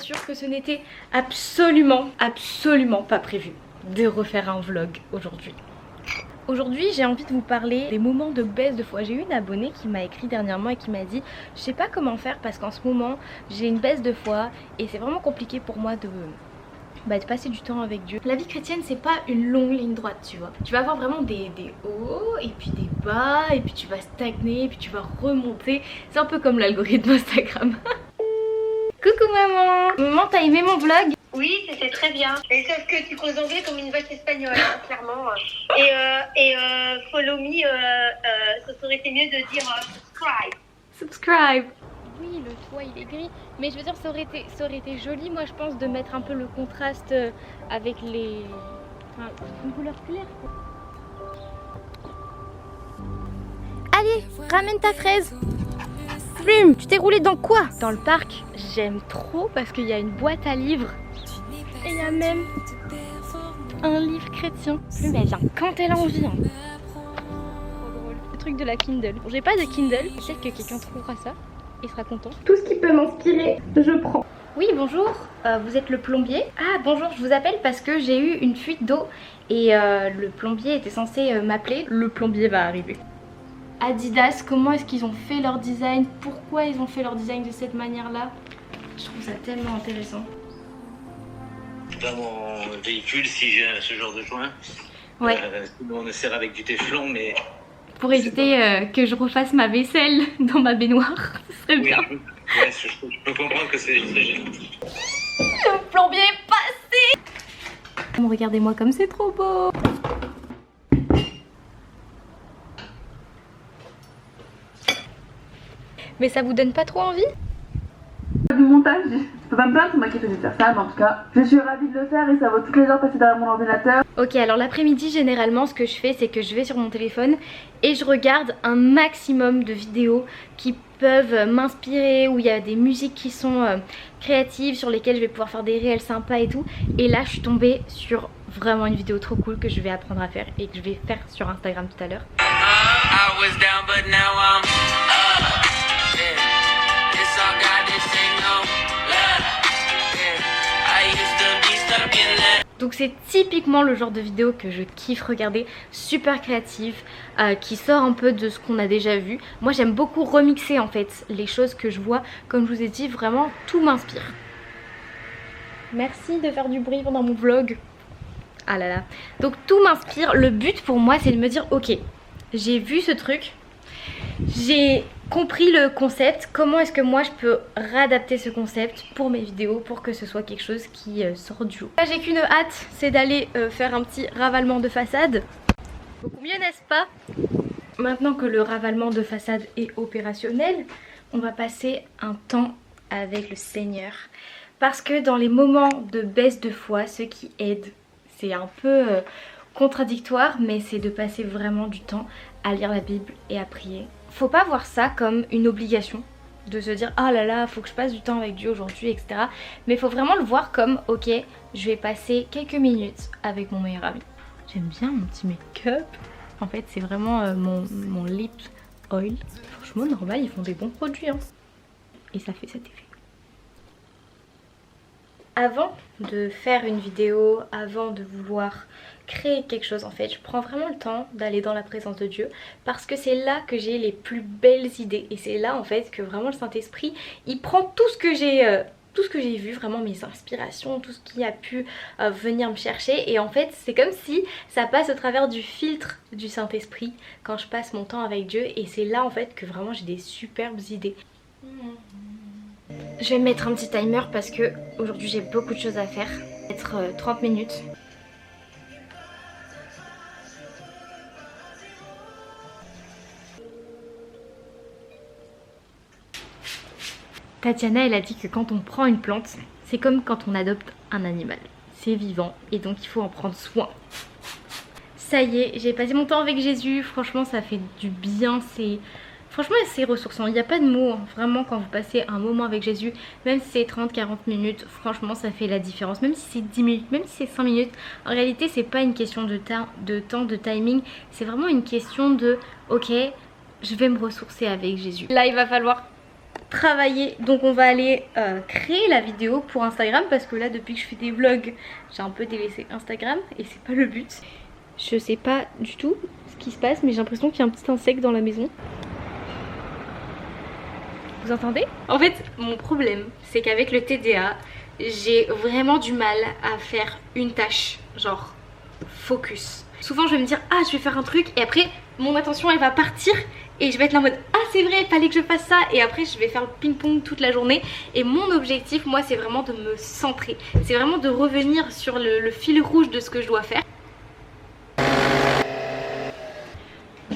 assure que ce n'était absolument pas prévu de refaire un vlog aujourd'hui. Aujourd'hui j'ai envie de vous parler des moments de baisse de foi. J'ai eu une abonnée qui m'a écrit dernièrement et qui m'a dit je sais pas comment faire parce qu'en ce moment j'ai une baisse de foi et c'est vraiment compliqué pour moi de passer du temps avec Dieu. La vie chrétienne c'est pas une longue ligne droite, tu vois. Tu vas avoir vraiment des hauts et puis des bas et puis tu vas stagner et puis tu vas remonter. C'est un peu comme l'algorithme Instagram. Coucou maman. Maman, t'as aimé mon vlog? Oui, c'était très bien. Et sauf que tu causes anglais comme une vache espagnole, hein, clairement. Et follow me, ça aurait été mieux de dire subscribe. Subscribe. Oui, le toit il est gris, mais je veux dire ça aurait été joli, moi je pense, de mettre un peu le contraste avec les... Enfin, une couleur claire quoi. Allez, ramène ta fraise. Plume, tu t'es roulé dans quoi? Dans le parc, j'aime trop parce qu'il y a une boîte à livres. Et il y a même un livre chrétien. Plume elle vient quand elle a envie. Hein. Trop drôle. Le truc de la Kindle. J'ai pas de Kindle, peut-être que quelqu'un trouvera ça. Il sera content. Tout ce qui peut m'inspirer, je prends. Oui, bonjour, vous êtes le plombier? Ah, bonjour, je vous appelle parce que j'ai eu une fuite d'eau et le plombier était censé m'appeler. Le plombier va arriver. Adidas, comment est-ce qu'ils ont fait leur design? Pourquoi ils ont fait leur design de cette manière-là? Je trouve ça tellement intéressant. Dans mon véhicule, si j'ai ce genre de joint, ouais. On le serre avec du téflon, mais... Pour éviter que je refasse ma vaisselle dans ma baignoire, ce serait bien. Oui, ouais, je peux comprendre que c'est gênant. Le plombier est passé. Oh, regardez-moi comme c'est trop beau. Mais ça vous donne pas trop envie? Du montage, je peux pas me plaindre, c'est moi qui ai fait de faire ça, mais en tout cas, je suis ravie de le faire et ça vaut toutes les heures passées derrière mon ordinateur. Ok, alors l'après-midi, généralement, ce que je fais, c'est que je vais sur mon téléphone et je regarde un maximum de vidéos qui peuvent m'inspirer, où il y a des musiques qui sont créatives, sur lesquelles je vais pouvoir faire des réels sympas et tout. Et là, je suis tombée sur vraiment une vidéo trop cool que je vais apprendre à faire et que je vais faire sur Instagram tout à l'heure. Donc c'est typiquement le genre de vidéo que je kiffe regarder, super créative, qui sort un peu de ce qu'on a déjà vu. Moi j'aime beaucoup remixer en fait les choses que je vois, comme je vous ai dit, vraiment tout m'inspire. Merci de faire du bruit pendant mon vlog. Ah là là. Donc tout m'inspire, le but pour moi c'est de me dire ok, j'ai vu ce truc, j'ai compris le concept, comment est-ce que moi je peux réadapter ce concept pour mes vidéos pour que ce soit quelque chose qui sort du lot. Là j'ai qu'une hâte, c'est d'aller faire un petit ravalement de façade. Beaucoup mieux, n'est-ce pas? Maintenant que le ravalement de façade est opérationnel, on va passer un temps avec le Seigneur. Parce que dans les moments de baisse de foi, ce qui aide, c'est un peu contradictoire, mais c'est de passer vraiment du temps à lire la Bible et à prier. Faut pas voir ça comme une obligation de se dire oh là là faut que je passe du temps avec Dieu aujourd'hui, etc. Mais faut vraiment le voir comme ok, je vais passer quelques minutes avec mon meilleur ami. J'aime bien mon petit make-up. En fait c'est vraiment mon lip oil. Franchement normal, ils font des bons produits hein. Et ça fait cet effet. Avant de faire une vidéo, avant de vouloir créer quelque chose en fait, je prends vraiment le temps d'aller dans la présence de Dieu parce que c'est là que j'ai les plus belles idées et c'est là en fait que vraiment le Saint-Esprit il prend tout ce que j'ai vu, vraiment mes inspirations, tout ce qui a pu venir me chercher et en fait c'est comme si ça passe au travers du filtre du Saint-Esprit quand je passe mon temps avec Dieu et c'est là en fait que vraiment j'ai des superbes idées. Je vais mettre un petit timer parce que aujourd'hui j'ai beaucoup de choses à faire. Être 30 minutes. Tatiana elle a dit que quand on prend une plante, c'est comme quand on adopte un animal. C'est vivant et donc il faut en prendre soin. Ça y est, j'ai passé mon temps avec Jésus, franchement ça fait du bien, franchement c'est ressourçant, il n'y a pas de mots, hein. Vraiment quand vous passez un moment avec Jésus, même si c'est 30-40 minutes, franchement ça fait la différence, même si c'est 10 minutes, même si c'est 5 minutes, en réalité c'est pas une question de temps, de timing, c'est vraiment une question de ok, je vais me ressourcer avec Jésus. Là il va falloir travailler. Donc on va aller créer la vidéo pour Instagram parce que là depuis que je fais des vlogs j'ai un peu délaissé Instagram et c'est pas le but. Je sais pas du tout ce qui se passe mais j'ai l'impression qu'il y a un petit insecte dans la maison. Vous entendez? En fait mon problème c'est qu'avec le TDA j'ai vraiment du mal à faire une tâche genre focus. Souvent je vais me dire ah je vais faire un truc et après mon attention elle va partir et je vais être là en mode ah c'est vrai fallait que je fasse ça et après je vais faire le ping pong toute la journée. Et mon objectif moi c'est vraiment de me centrer, c'est vraiment de revenir sur le fil rouge de ce que je dois faire.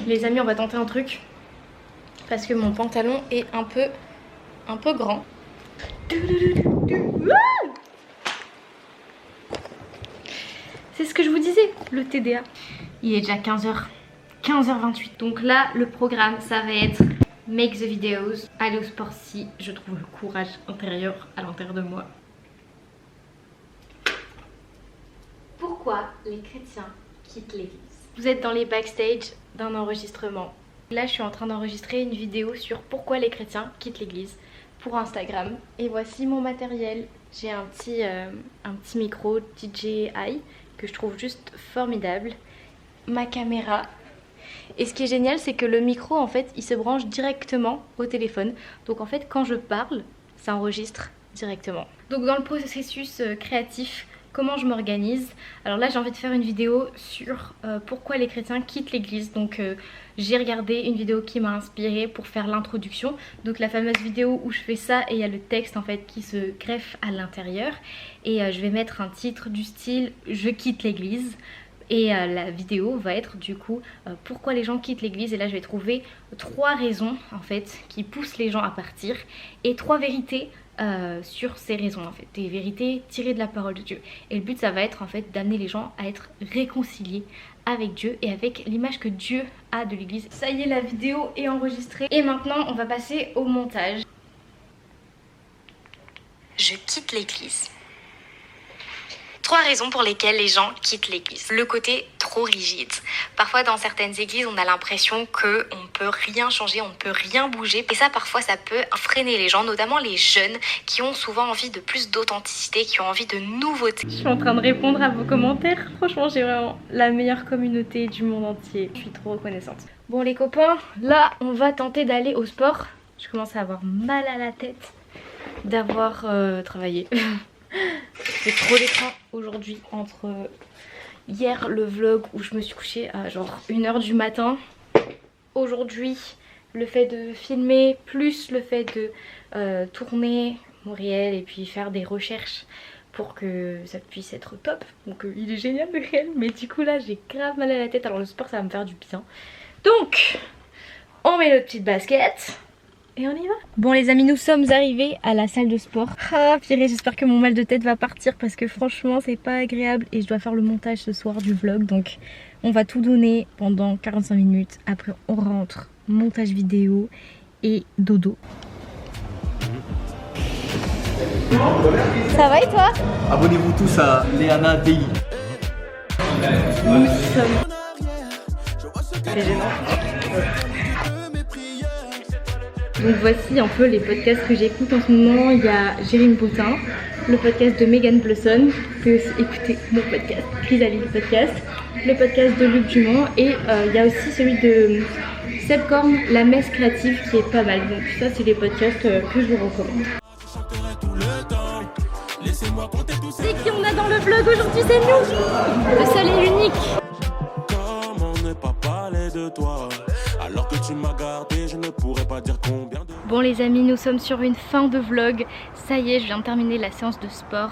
Les amis on va tenter un truc parce que mon pantalon est un peu grand. C'est ce que je vous disais, le TDA. Il est déjà 15h28. Donc là, le programme, ça va être make the videos, aller au sport si je trouve le courage intérieur à l'intérieur de moi. Pourquoi les chrétiens quittent l'église? Vous êtes dans les backstage d'un enregistrement. Là, je suis en train d'enregistrer une vidéo sur pourquoi les chrétiens quittent l'église pour Instagram. Et voici mon matériel. J'ai un petit micro DJI que je trouve juste formidable, ma caméra et ce qui est génial c'est que le micro en fait il se branche directement au téléphone, donc en fait quand je parle ça enregistre directement. Donc dans le processus créatif, comment je m'organise? Alors là j'ai envie de faire une vidéo sur pourquoi les chrétiens quittent l'église. Donc j'ai regardé une vidéo qui m'a inspirée pour faire l'introduction, donc la fameuse vidéo où je fais ça et il y a le texte en fait qui se greffe à l'intérieur et je vais mettre un titre du style je quitte l'église. Et la vidéo va être du coup pourquoi les gens quittent l'église. Et là je vais trouver 3 raisons en fait qui poussent les gens à partir et 3 vérités sur ces raisons en fait. Des vérités tirées de la parole de Dieu. Et le but ça va être en fait d'amener les gens à être réconciliés avec Dieu et avec l'image que Dieu a de l'église. Ça y est, la vidéo est enregistrée et maintenant on va passer au montage. Je quitte l'église. 3 raisons pour lesquelles les gens quittent l'église. Le côté trop rigide. Parfois dans certaines églises on a l'impression qu'on ne peut rien changer, on ne peut rien bouger. Et ça parfois ça peut freiner les gens, notamment les jeunes qui ont souvent envie de plus d'authenticité, qui ont envie de nouveauté. Je suis en train de répondre à vos commentaires. Franchement j'ai vraiment la meilleure communauté du monde entier. Je suis trop reconnaissante. Bon les copains, là on va tenter d'aller au sport. Je commence à avoir mal à la tête d'avoir travaillé. J'ai trop d'écran aujourd'hui entre hier le vlog où je me suis couchée à genre 1h du matin. Aujourd'hui le fait de filmer plus le fait de tourner mon réel et puis faire des recherches pour que ça puisse être top. Donc il est génial le réel mais du coup là j'ai grave mal à la tête. Alors le sport ça va me faire du bien. Donc on met notre petite basket. Et on y va. Bon les amis, nous sommes arrivés à la salle de sport. Ah purée, j'espère que mon mal de tête va partir parce que franchement c'est pas agréable et je dois faire le montage ce soir du vlog. Donc on va tout donner pendant 45 minutes. Après on rentre, montage vidéo et dodo. Ça va et toi? Abonnez-vous tous à Léana Daily. Nous sommes... C'est gênant. Donc voici un peu les podcasts que j'écoute en ce moment. Il y a Jérémy Bottin, le podcast de Megan Blossom. Vous pouvez aussi écouter mon podcast, Chrysalide podcast, le podcast de Luc Dumont et il y a aussi celui de Seb Korn, La Messe Créative qui est pas mal. Donc ça c'est les podcasts que je vous recommande. C'est qui on a dans le vlog aujourd'hui? C'est nous, le seul et l'unique. Comment ne pas parler de toi alors que tu m'as gardé, je ne pourrais pas dire combien de... Bon les amis, nous sommes sur une fin de vlog. Ça y est, je viens de terminer la séance de sport.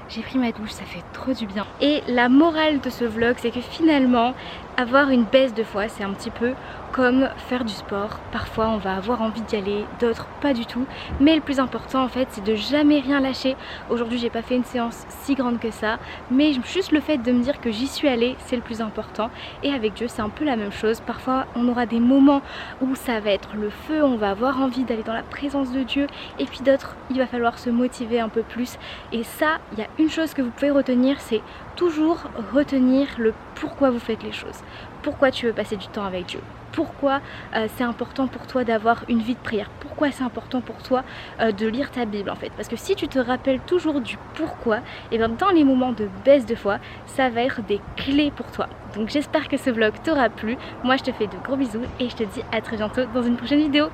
J'ai pris ma douche, ça fait trop du bien. Et la morale de ce vlog, c'est que finalement, avoir une baisse de foi, c'est un petit peu comme faire du sport. Parfois on va avoir envie d'y aller, d'autres pas du tout. Mais le plus important en fait, c'est de jamais rien lâcher. Aujourd'hui j'ai pas fait une séance si grande que ça, mais juste le fait de me dire que j'y suis allée, c'est le plus important. Et avec Dieu c'est un peu la même chose. Parfois on aura des moments où ça va être le feu, on va avoir envie d'aller dans la présence de Dieu. Et puis d'autres, il va falloir se motiver un peu plus. Et ça, il y a une chose que vous pouvez retenir, c'est toujours retenir le pourquoi vous faites les choses. Pourquoi tu veux passer du temps avec Dieu? pourquoi c'est important pour toi d'avoir une vie de prière, pourquoi c'est important pour toi de lire ta Bible en fait. Parce que si tu te rappelles toujours du pourquoi, et bien dans les moments de baisse de foi, ça va être des clés pour toi. Donc j'espère que ce vlog t'aura plu. Moi je te fais de gros bisous et je te dis à très bientôt dans une prochaine vidéo.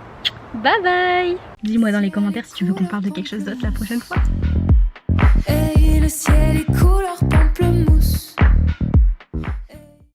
Bye bye. Dis-moi dans les commentaires si tu veux qu'on parle de quelque chose d'autre la prochaine fois. Et le ciel est court.